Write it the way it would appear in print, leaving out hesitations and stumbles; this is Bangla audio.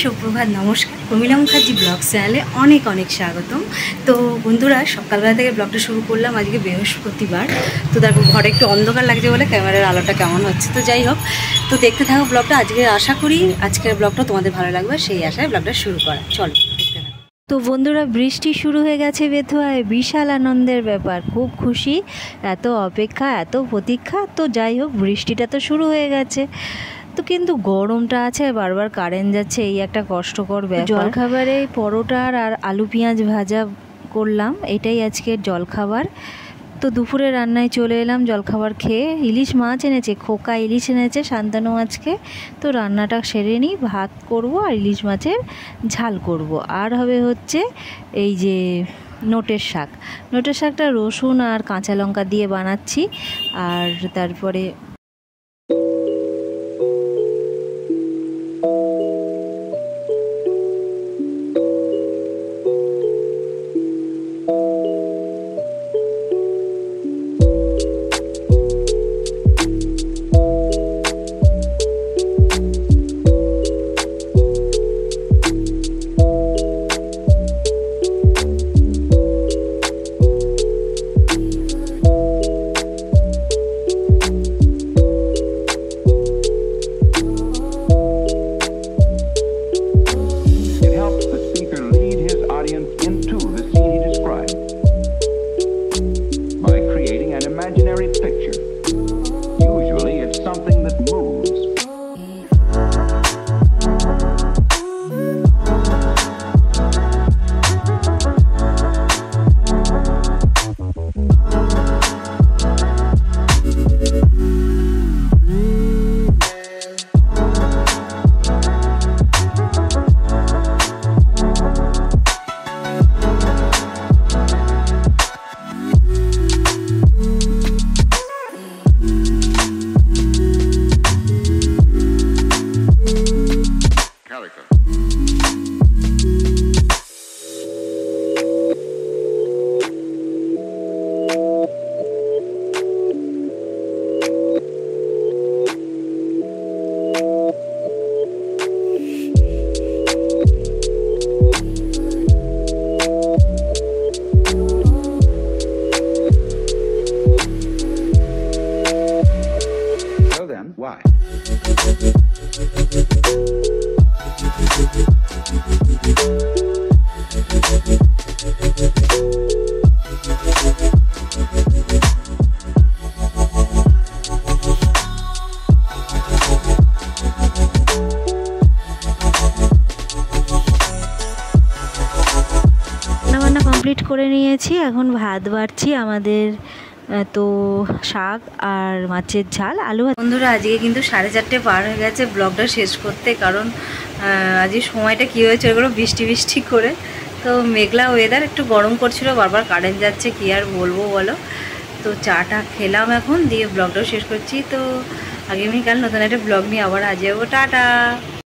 সুপ্রভাত, নমস্কার। প্রমিলা মুখার্জি ব্লগ চ্যানেলে অনেক অনেক স্বাগতম। তো বন্ধুরা, সকালবেলা থেকে ব্লগটা শুরু করলাম। আজকে বৃহস্পতিবার, তো দেখো ঘরে একটু অন্ধকার লাগছে বলে ক্যামেরার আলোটা কেমন হচ্ছে। তো যাই হোক, তো দেখতে থাকো ব্লগটা। আশা করি আজকের ব্লগটা তোমাদের ভালো লাগবে, সেই আশায় ব্লগটা শুরু করা। চলো দেখতে থাকো। তো বন্ধুরা, বৃষ্টি শুরু হয়ে গেছে বেথুয়ায়। বিশাল আনন্দের ব্যাপার, খুব খুশি। এত অপেক্ষা, এত প্রতীক্ষা। তো যাই হোক, বৃষ্টিটা তো শুরু হয়ে গেছে। তো কিন্তু গরমটা আছে, বারবার কারেন্ট যাচ্ছে, এই একটা কষ্টকর ব্যাপার। জলখাবারে পরোটার আর আলু পেঁয়াজ ভাজা করলাম, এটাই আজকের জলখাবার। তো দুপুরে রান্নায় চলে এলাম জলখাবার খেয়ে। ইলিশ মাছ এনেছে, খোকা ইলিশ এনেছে শান্তনু আজকে। তো রান্নাটা সেরে নিই, ভাত করব আর ইলিশ মাছের ঝাল করব। আর হবে হচ্ছে এই যে নোটের শাক। নোটের শাকটা রসুন আর কাঁচা লঙ্কা দিয়ে বানাচ্ছি। আর তারপরে Why? রান্না কমপ্লিট করে নিয়েছি, এখন ভাত বাড়ছি। আমাদের তো শাক আর মাছের ঝাল, আলু। বন্ধুরা, আজকে কিন্তু 4:30 পার হয়ে গেছে ব্লগটা শেষ করতে, কারণ আজকে সময়টা কী হয়েছে ওগুলো বৃষ্টি বৃষ্টি করে। তো মেঘলা ওয়েদার, একটু গরম করছিল, বারবার কারেন্ট যাচ্ছে, কী আর বলবো বলো। তো চাটা খেলাম এখন, দিয়ে ব্লগটাও শেষ করছি। তো আগামীকাল নতুন একটা ব্লগ নিয়ে আবার হাজির হবো। টাটা।